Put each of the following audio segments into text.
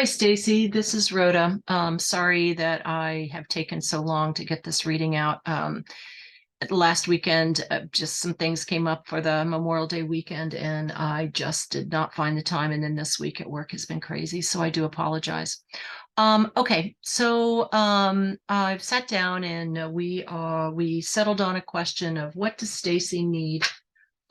Hi, Stacy. This is Rhoda. Sorry that I have taken so long to get this reading out. Last weekend, just some things came up for the Memorial Day weekend, and I just did not find the time. And then this week at work has been crazy, so I do apologize. Okay, so I've sat down and we settled on a question of what does Stacy need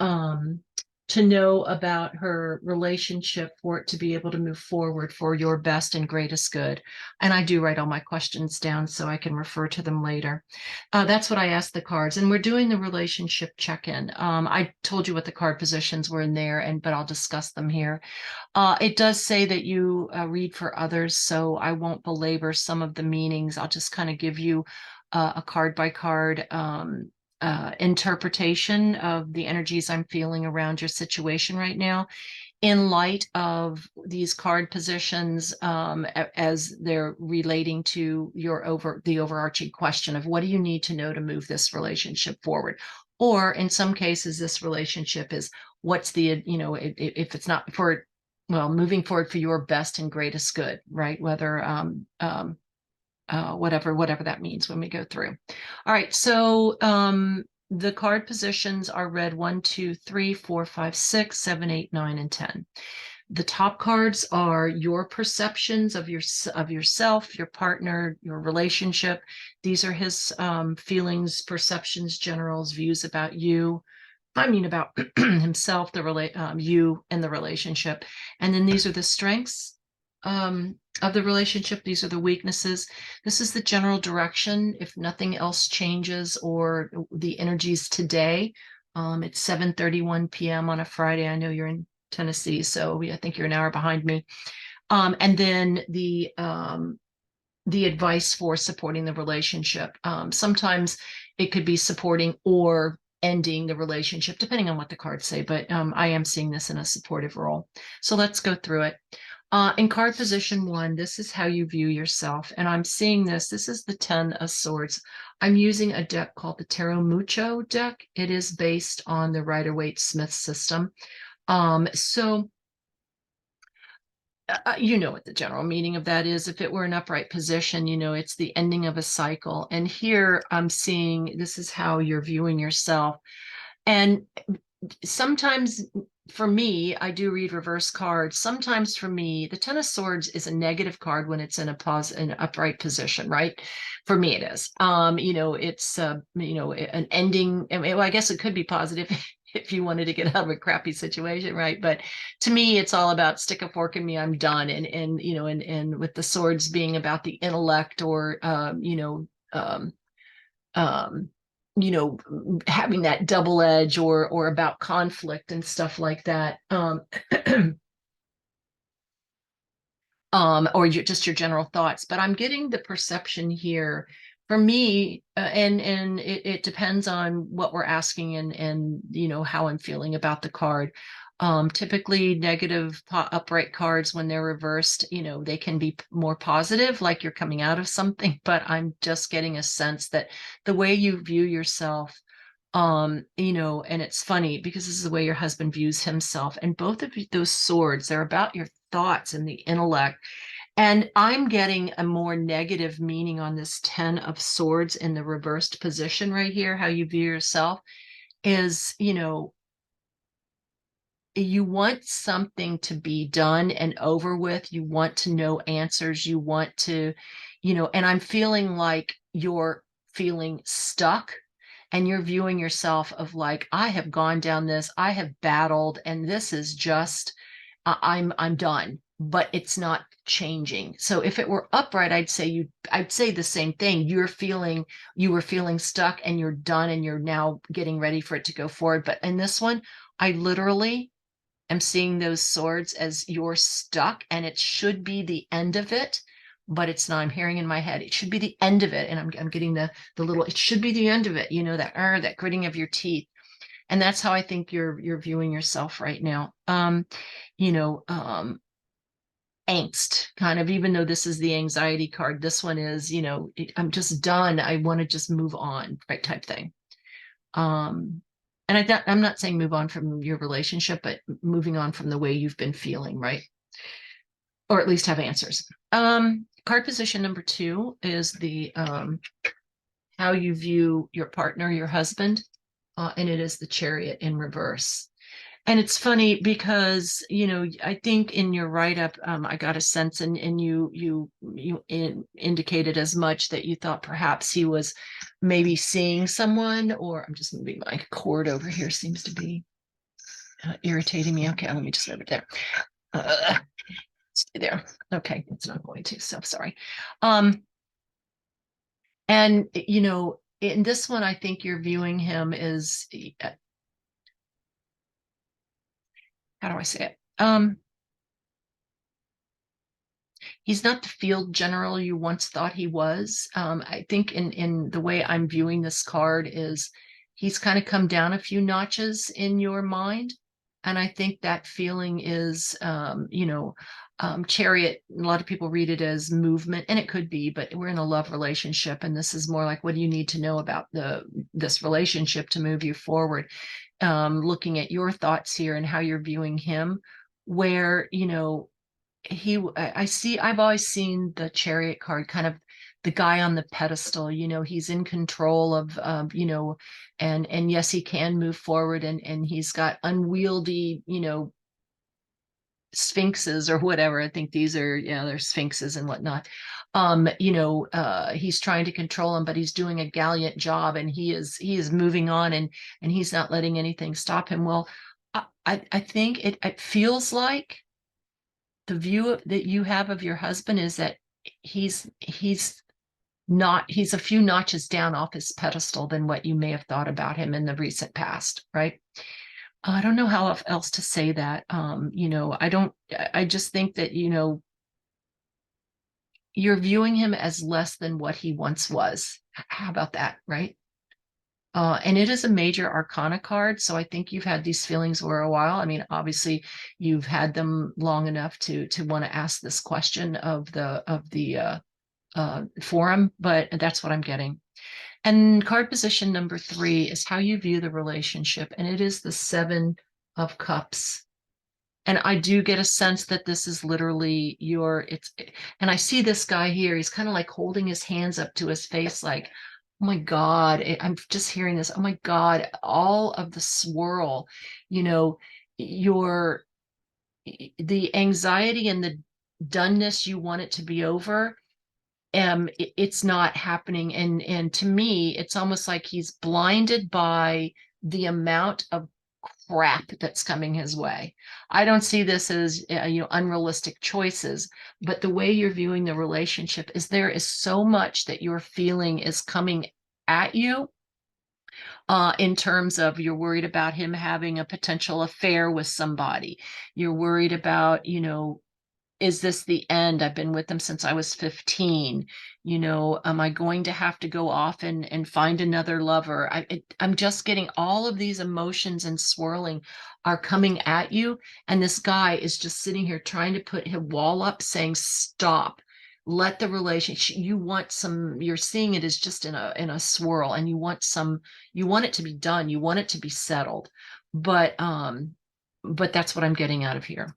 um, to know about her relationship for it to be able to move forward for your best and greatest good. And I do write all my questions down so I can refer to them later. That's what I asked the cards, and we're doing the relationship check-in. I told you what the card positions were in there, but I'll discuss them here. It does say that you read for others, so I won't belabor some of the meanings. I'll just kind of give you a card by card interpretation of the energies I'm feeling around your situation right now in light of these card positions as they're relating to the overarching question of what do you need to know to move this relationship forward? Or in some cases, this relationship is what's if it's not for, well, moving forward for your best and greatest good, right? Whether whatever that means when we go through. All right, so the card positions are read 1, 2, 3, 4, 5, 6, 7, 8, 9, and 10. The top cards are your perceptions of yourself, your partner, your relationship. These are his feelings, perceptions, generals, views about you. I mean about himself, you and the relationship. And then these are the strengths of the relationship. These are the weaknesses. This is the general direction. If nothing else changes or the energies today, it's 7:31 p.m. on a Friday. I know you're in Tennessee, so I think you're an hour behind me. And then the advice for supporting the relationship. Sometimes it could be supporting or ending the relationship, depending on what the cards say, but I am seeing this in a supportive role. So let's go through it. In card position 1, this is how you view yourself. And I'm seeing this. This is the 10 of Swords. I'm using a deck called the Tarot Mucho deck. It is based on the Rider-Waite-Smith system. So you know what the general meaning of that is. If it were an upright position, it's the ending of a cycle. And here I'm seeing this is how you're viewing yourself. And sometimes for me, I do read reverse cards. Sometimes for me, the Ten of Swords is a negative card when it's in an upright position, right? For me, it is. It's an ending. Well, I guess it could be positive if you wanted to get out of a crappy situation, right? But to me, it's all about stick a fork in me, I'm done. And with the swords being about the intellect or um, um, having that double edge or about conflict and stuff like that. Or just your general thoughts. But I'm getting the perception here for me, and it depends on what we're asking and how I'm feeling about the card. Typically negative upright cards when they're reversed, they can be more positive, like you're coming out of something, but I'm just getting a sense that the way you view yourself, and it's funny because this is the way your husband views himself. And both of those swords, they're about your thoughts and the intellect. And I'm getting a more negative meaning on this 10 of Swords in the reversed position right here, how you view yourself is, you want something to be done and over with. You want to know answers. You want to, and I'm feeling like you're feeling stuck and you're viewing yourself of like, I have gone down this, I have battled, and this is just, I'm done, but it's not changing. So if it were upright, I'd say the same thing. You were feeling stuck and you're done and you're now getting ready for it to go forward. But in this one, I literally am seeing those swords as you're stuck and it should be the end of it, but it's not. I'm hearing in my head, it should be the end of it. And I'm getting the little, it should be the end of it, that gritting of your teeth. And that's how I think you're viewing yourself right now. You know, um, Angst kind of, even though this is the anxiety card, this one is, I'm just done. I want to just move on, right? Type thing. Um, and I'm not saying move on from your relationship, but moving on from the way you've been feeling, right? or at least have answers. Card position number 2 is the how you view your partner, your husband, and it is the Chariot in reverse. And it's funny because, I think in your write-up, I got a sense, and you indicated as much, that you thought perhaps he was maybe seeing someone, or I'm just moving my cord over here, seems to be irritating me. Okay, let me just move it there. Stay there. Okay, it's not going to, so sorry. And in this one, I think you're viewing him as, how do I say it? He's not the field general you once thought he was. I think in the way I'm viewing this card is he's kind of come down a few notches in your mind. And I think that feeling is, Chariot, a lot of people read it as movement, and it could be, but we're in a love relationship, and this is more like, what do you need to know about this relationship to move you forward? Looking at your thoughts here and how you're viewing him, where, I've always seen the Chariot card, kind of the guy on the pedestal. He's in control of, and yes, he can move forward, and he's got unwieldy, sphinxes or whatever. I think these are, they're sphinxes and whatnot. He's trying to control him, but he's doing a gallant job, and he is moving on, and he's not letting anything stop him. Well, I think it feels like the view that you have of your husband is that he's a few notches down off his pedestal than what you may have thought about him in the recent past, right? I don't know how else to say that. I just think that, you're viewing him as less than what he once was. How about that, right? And it is a major arcana card, so I think you've had these feelings for a while. I mean, obviously, you've had them long enough to want to ask this question of the forum, but that's what I'm getting. And card position number 3 is how you view the relationship, and it is the 7 of Cups. And I do get a sense that this is literally and I see this guy here, he's kind of like holding his hands up to his face, like, oh my God, I'm just hearing this. Oh my God, all of the swirl, your the anxiety and the doneness, you want it to be over. It's not happening. And to me, it's almost like he's blinded by the amount of crap that's coming his way. I don't see this as unrealistic choices, but the way you're viewing the relationship is there is so much that you're feeling is coming at you, in terms of, you're worried about him having a potential affair with somebody. You're worried about, is this the end? I've been with them since I was 15. Am I going to have to go off and find another lover? I'm just getting all of these emotions and swirling are coming at you. And this guy is just sitting here trying to put his wall up, saying, stop, let the relationship, you're seeing it as just in a swirl, and you want it to be done. You want it to be settled. But that's what I'm getting out of here.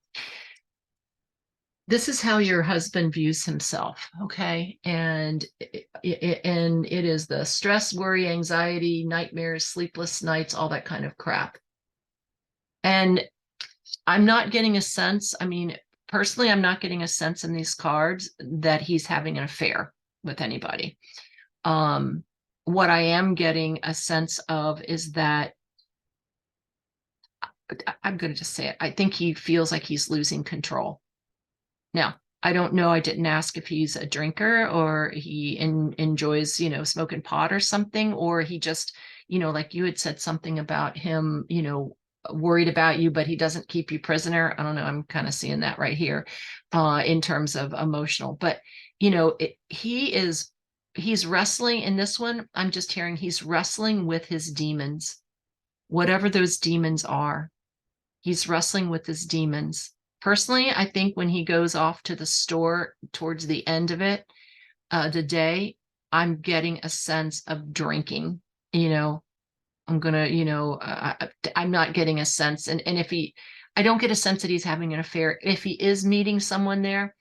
This is how your husband views himself, okay? And it is the stress, worry, anxiety, nightmares, sleepless nights, all that kind of crap. And I'm not getting a sense, I mean, personally, I'm not getting a sense in these cards that he's having an affair with anybody. What I am getting a sense of is that, I'm going to just say it, I think he feels like he's losing control. Now, I don't know. I didn't ask if he's a drinker, or he enjoys, smoking pot or something, or he just, like you had said something about him, worried about you, but he doesn't keep you prisoner. I don't know. I'm kind of seeing that right here, in terms of emotional. But, he's wrestling in this one. I'm just hearing he's wrestling with his demons, whatever those demons are. He's wrestling with his demons. Personally, I think when he goes off to the store towards the end of it, the day, I'm getting a sense of drinking. I'm gonna, I'm not getting a sense, and I don't get a sense that he's having an affair. If he is meeting someone there,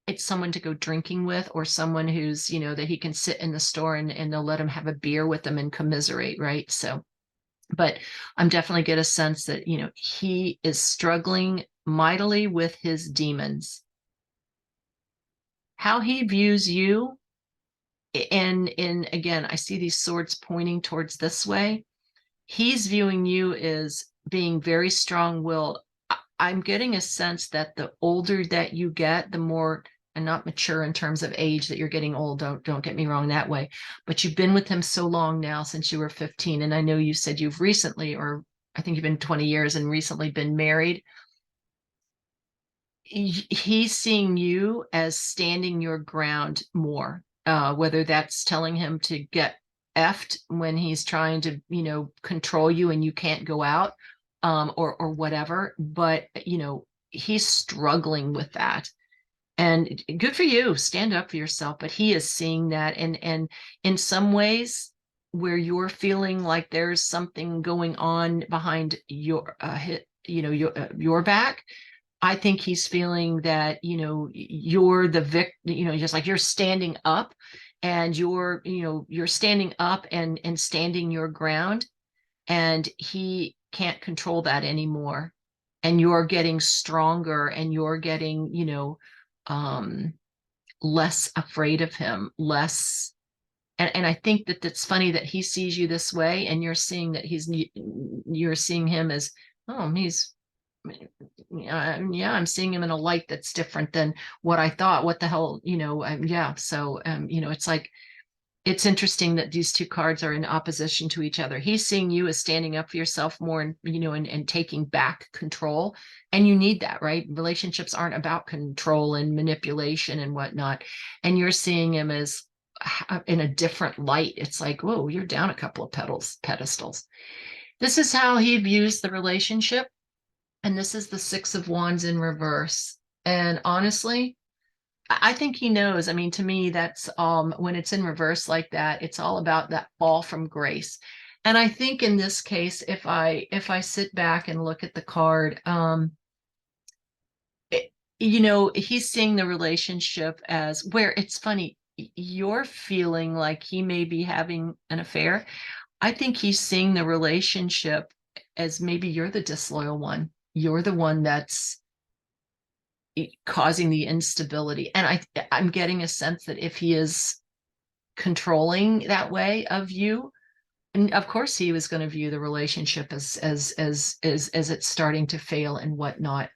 it's someone to go drinking with, or someone who's, you know, that he can sit in the store and they'll let him have a beer with them and commiserate, right? So, but I'm definitely get a sense that, you know, he is struggling mightily with his demons. How he views you, and again, I see these swords pointing towards this way. He's viewing you as being very strong-willed. I'm getting a sense that the older that you get, the more, and not mature in terms of age, that you're getting old, don't get me wrong that way, but you've been with him so long now, since you were 15, and I know you said you've recently, or I think you've been 20 years and recently been married. He's seeing you as standing your ground more, whether that's telling him to get effed when he's trying to, you know, control you and you can't go out, or whatever. But, you know, he's struggling with that. And good for you, stand up for yourself. But he is seeing that, and in some ways, where you're feeling like there's something going on behind your, you know, your back, I think he's feeling that, you know, you're the you know, just like you're standing up, and you're, you know, you're standing up and standing your ground, and he can't control that anymore. And you're getting stronger, and you're getting, you know, um, less afraid of him, less. And I think that it's funny that he sees you this way, and you're seeing that you're seeing him as, oh, he's, yeah, I'm seeing him in a light that's different than what I thought. What the hell, you know? Yeah. So, you know, it's like, it's interesting that these two cards are in opposition to each other. He's seeing you as standing up for yourself more, and, you know, and taking back control. And you need that, right? Relationships aren't about control and manipulation and whatnot. And you're seeing him as in a different light. It's like, whoa, you're down a couple of pedestals. This is how he views the relationship. And this is the Six of Wands in reverse. And honestly, I think he knows. I mean, to me, that's when it's in reverse like that, it's all about that fall from grace. And I think in this case, if I sit back and look at the card, you know, he's seeing the relationship as, where it's funny, you're feeling like he may be having an affair. I think he's seeing the relationship as maybe you're the disloyal one. You're the one that's causing the instability. And I'm getting a sense that if he is controlling that way of you, and of course he was going to view the relationship as it's starting to fail and whatnot,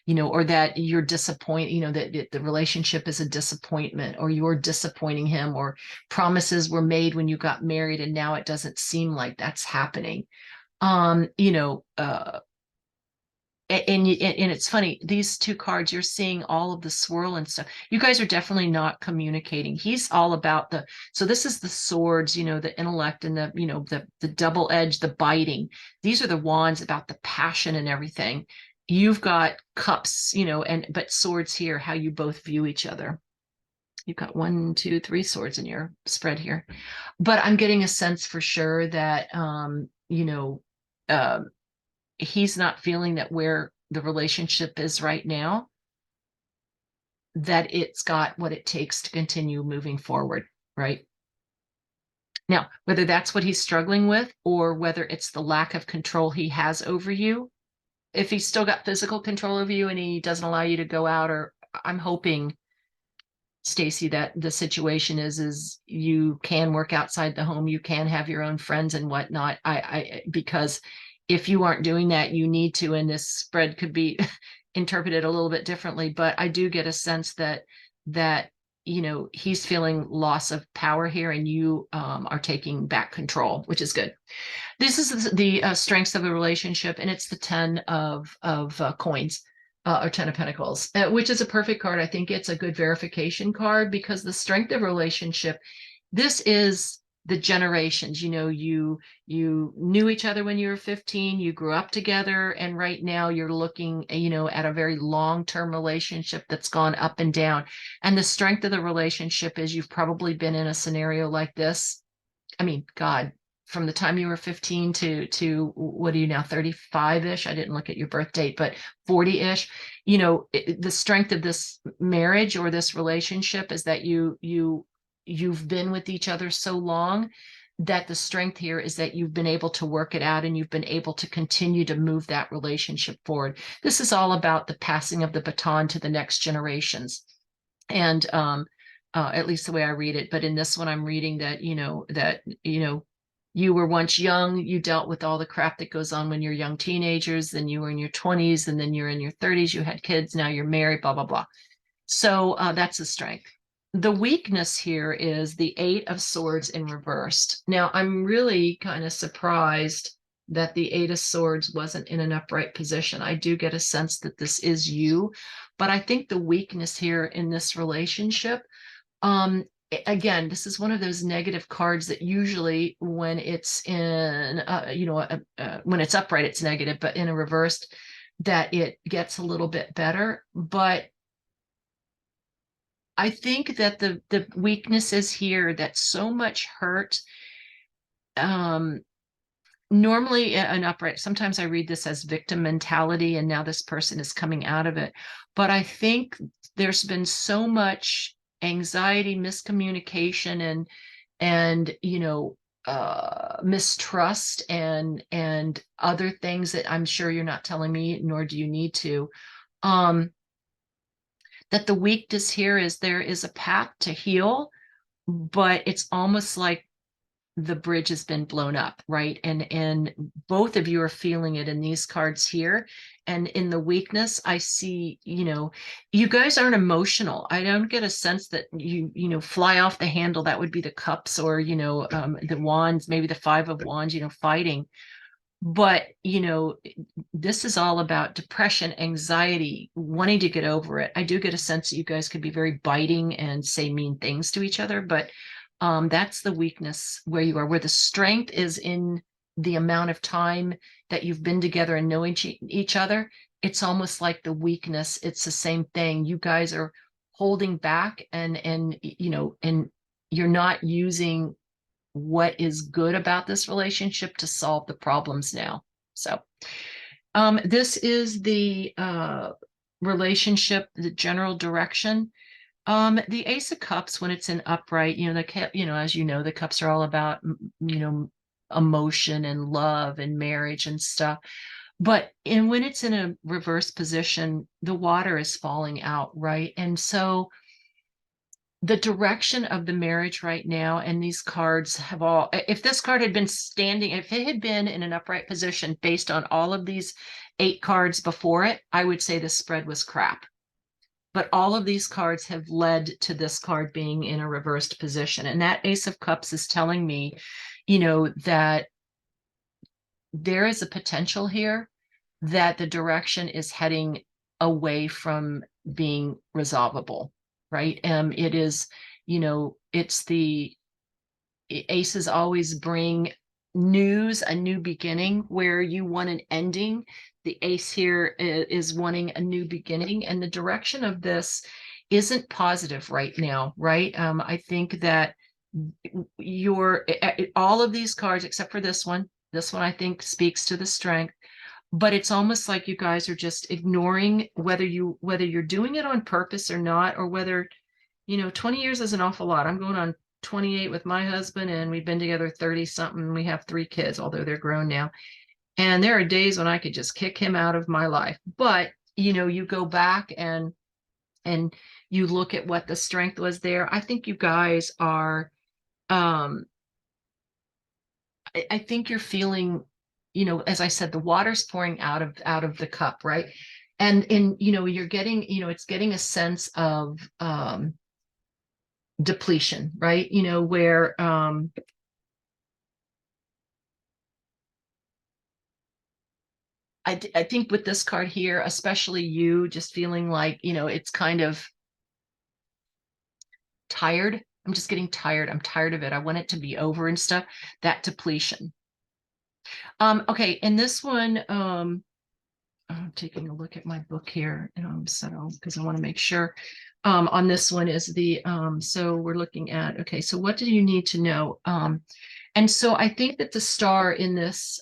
you know, or that you're disappointed, you know, that the relationship is a disappointment, or you're disappointing him, or promises were made when you got married and now it doesn't seem like that's happening. You know, and it's funny, these two cards, you're seeing all of the swirl and stuff. You guys are definitely not communicating. He's all about the, so this is the swords, you know, the intellect, and the, you know, the double edge, the biting. These are the wands, about the passion and everything. You've got cups, you know, and but swords here, how you both view each other. You've got 1, 2, 3 swords in your spread here. But I'm getting a sense for sure that, you know, uh, he's not feeling that where the relationship is right now, that it's got what it takes to continue moving forward, right? Now, whether that's what he's struggling with, or whether it's the lack of control he has over you, if he's still got physical control over you and he doesn't allow you to go out, or I'm hoping, Stacy, that the situation is you can work outside the home, you can have your own friends and whatnot. Because if you aren't doing that, you need to, and this spread could be interpreted a little bit differently. But I do get a sense that you know, he's feeling loss of power here, and you are taking back control, which is good. This is the strengths of the relationship, and it's the 10 of coins, or 10 of Pentacles, which is a perfect card. I think it's a good verification card, because the strength of relationship, this is the generations. You know, you knew each other when you were 15, you grew up together, and right now you're looking, you know, at a very long-term relationship that's gone up and down. And the strength of the relationship is you've probably been in a scenario like this. I mean, God, from the time you were 15 to what are you now, 35-ish? I didn't look at your birth date, but 40-ish. You know, the strength of this marriage or this relationship is that you've been with each other so long that the strength here is that you've been able to work it out and you've been able to continue to move that relationship forward. This is all about the passing of the baton to the next generations. And at least the way I read it. But in this one, I'm reading that, you were once young, you dealt with all the crap that goes on when you're young teenagers, then you were in your 20s, and then you're in your 30s, you had kids, now you're married, blah, blah, blah. So that's the strength. The weakness here is the 8 of Swords in reversed. Now, I'm really kind of surprised that the 8 of Swords wasn't in an upright position. I do get a sense that this is you, but I think the weakness here in this relationship, again, this is one of those negative cards that usually when it's in, when it's upright, it's negative, but in a reversed, that it gets a little bit better. But I think that the weakness is here that so much hurt. Normally an upright, sometimes I read this as victim mentality, and now this person is coming out of it. But I think there's been so much anxiety, miscommunication, and mistrust and other things that I'm sure you're not telling me, nor do you need to. That the weakness here is there is a path to heal, but it's almost like the bridge has been blown up, right? And both of you are feeling it in these cards here. And in the weakness, I see, you guys aren't emotional. I don't get a sense that you fly off the handle. That would be the cups, or, the wands, maybe the 5 of wands, fighting. But, this is all about depression, anxiety, wanting to get over it. I do get a sense that you guys could be very biting and say mean things to each other, but that's the weakness where you are, where the strength is in the amount of time that you've been together and knowing each other. It's almost like the weakness. It's the same thing. You guys are holding back and you're not using what is good about this relationship to solve the problems now. So this is the relationship, the general direction. The Ace of Cups, when it's in upright, as the cups are all about, emotion and love and marriage and stuff. But when it's in a reverse position, the water is falling out, right? And so the direction of the marriage right now, and these cards have all, if this card had been standing, if it had been in an upright position based on all of these 8 cards before it, I would say the spread was crap. But all of these cards have led to this card being in a reversed position. And that Ace of Cups is telling me, that there is a potential here that the direction is heading away from being resolvable, right? It is, it's the aces always bring news, a new beginning, where you want an ending. The ace here is wanting a new beginning, and the direction of this isn't positive right now, right? I think that all of these cards, except for this one I think speaks to the strength, but it's almost like you guys are just ignoring whether you're doing it on purpose or not, or whether, 20 years is an awful lot. I'm going on 28 with my husband, and we've been together 30 something. We have 3 kids, although they're grown now. And there are days when I could just kick him out of my life. But, you go back and you look at what the strength was there. I think you guys are, I think you're feeling, as I said, the water's pouring out of the cup, right? And you're getting, it's getting a sense of depletion, right? Where I think with this card here, especially you just feeling like, it's kind of tired. I'm just getting tired. I'm tired of it. I want it to be over and stuff. That depletion. Okay, in this one, I'm taking a look at my book here, so because I want to make sure. On this one is the so we're looking at, okay, so what do you need to know? And so I think that the star in this,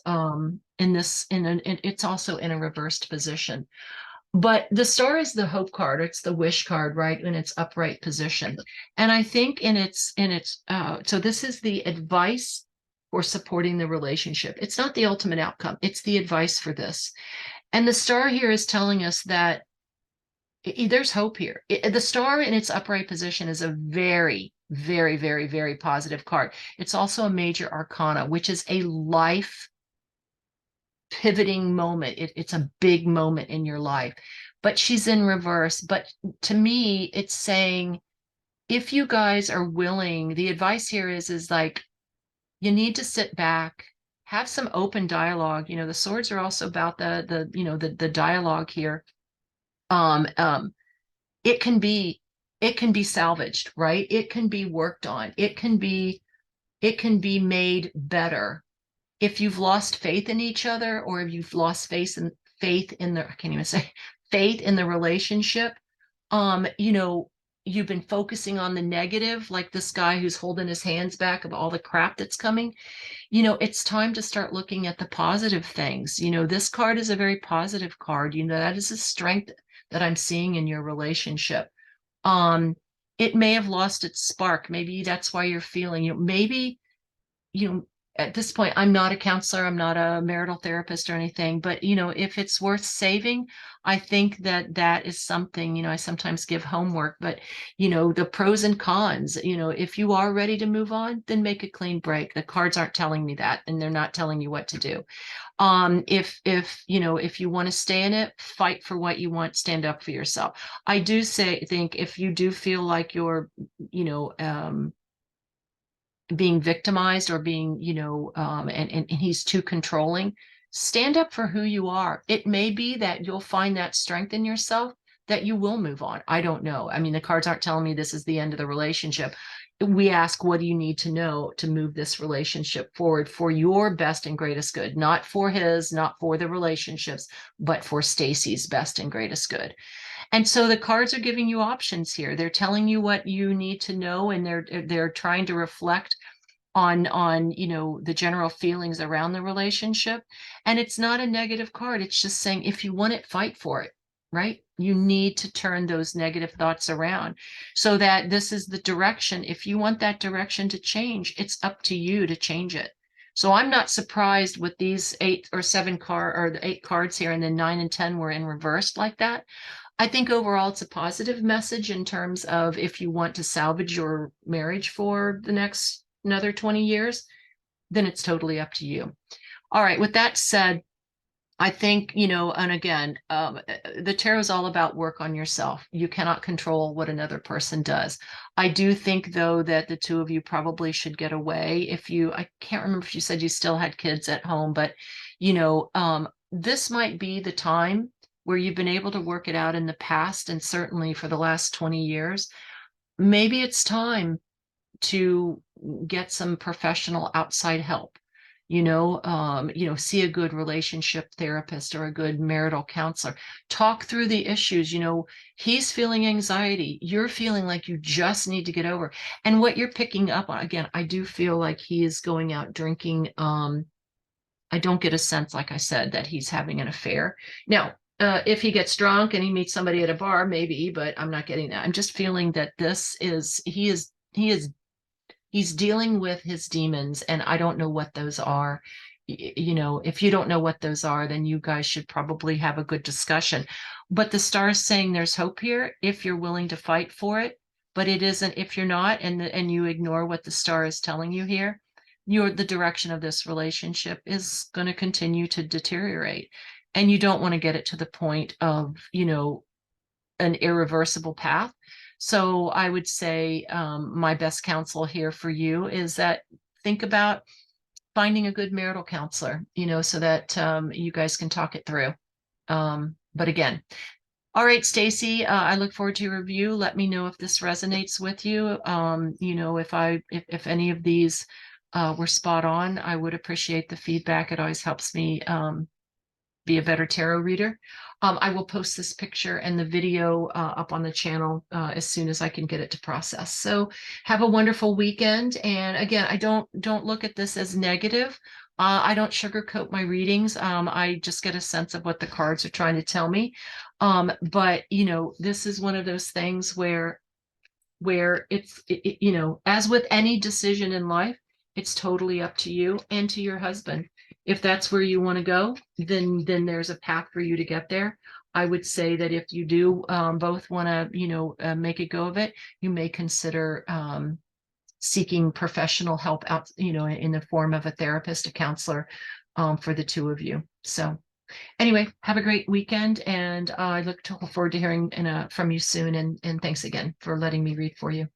it's also in a reversed position. But the star is the hope card. It's the wish card, right? In its upright position. And I think so this is the advice for supporting the relationship. It's not the ultimate outcome. It's the advice for this. And the star here is telling us that there's hope here. The star in its upright position is a very, very, very, very positive card. It's also a major arcana, which is a life pivoting moment. It's a big moment in your life, but she's in reverse. But to me, it's saying, if you guys are willing, the advice here is like, you need to sit back, have some open dialogue. The swords are also about the dialogue here. Um, um, it can be, it can be salvaged, right? It can be worked on. It can be made better. If you've lost faith in each other, or if you've lost I can't even say faith in the relationship, you've been focusing on the negative, like this guy who's holding his hands back of all the crap that's coming. It's time to start looking at the positive things. This card is a very positive card. That is a strength that I'm seeing in your relationship. Um, it may have lost its spark. Maybe that's why you're feeling, maybe, you know, at this point, I'm not a counselor, I'm not a marital therapist or anything, but if it's worth saving, I think that is something. I sometimes give homework, but the pros and cons. If you are ready to move on, then make a clean break. The cards aren't telling me that, and they're not telling you what to do. If you want to stay in it, fight for what you want, stand up for yourself. I do think if you do feel like you're, being victimized, or being, and he's too controlling, stand up for who you are. It may be that you'll find that strength in yourself, that you will move on. I don't know. I mean, the cards aren't telling me this is the end of the relationship. We ask, what do you need to know to move this relationship forward for your best and greatest good? Not for his, not for the relationships, but for Stacy's best and greatest good. And so the cards are giving you options here. They're telling you what you need to know, and they're trying to reflect on the general feelings around the relationship. And it's not a negative card. It's just saying, if you want it, fight for it, right? You need to turn those negative thoughts around, so that this is the direction. If you want that direction to change, it's up to you to change it. So I'm not surprised with these 8 or 7 or the 8 cards here, and then 9 and 10 were in reversed like that. I think overall it's a positive message in terms of, if you want to salvage your marriage for the next another 20 years, then it's totally up to you. All right. With that said, I think, and again, the tarot is all about work on yourself. You cannot control what another person does. I do think, though, that the two of you probably should get away. I can't remember if you said you still had kids at home, but, this might be the time where you've been able to work it out in the past, and certainly for the last 20 years. Maybe it's time to get some professional outside help. See a good relationship therapist or a good marital counselor. Talk through the issues. He's feeling anxiety. You're feeling like you just need to get over. And what you're picking up on, again, I do feel like he is going out drinking. I don't get a sense, like I said, that he's having an affair. Now, if he gets drunk and he meets somebody at a bar, maybe, but I'm not getting that. I'm just feeling that he's dealing with his demons, and I don't know what those are. If you don't know what those are, then you guys should probably have a good discussion. But the star is saying there's hope here if you're willing to fight for it. But it isn't if you're not, and you ignore what the star is telling you here. The direction of this relationship is going to continue to deteriorate, and you don't want to get it to the point of an irreversible path. So I would say, my best counsel here for you is that think about finding a good marital counselor, so that you guys can talk it through. But again, all right, Stacy, I look forward to your review. Let me know if this resonates with you. If any of these were spot on, I would appreciate the feedback. It always helps me be a better tarot reader. I will post this picture and the video up on the channel as soon as I can get it to process. So have a wonderful weekend. And again, I don't look at this as negative. I don't sugarcoat my readings. I just get a sense of what the cards are trying to tell me. But you know, this is one of those things where you know, as with any decision in life, it's totally up to you and to your husband. If that's where you want to go, then there's a path for you to get there. I would say that if you do both want to, you know, make a go of it, you may consider seeking professional help out, you know, in the form of a therapist, a counselor, for the two of you. So anyway, have a great weekend, and I look forward to hearing from you soon. And thanks again for letting me read for you.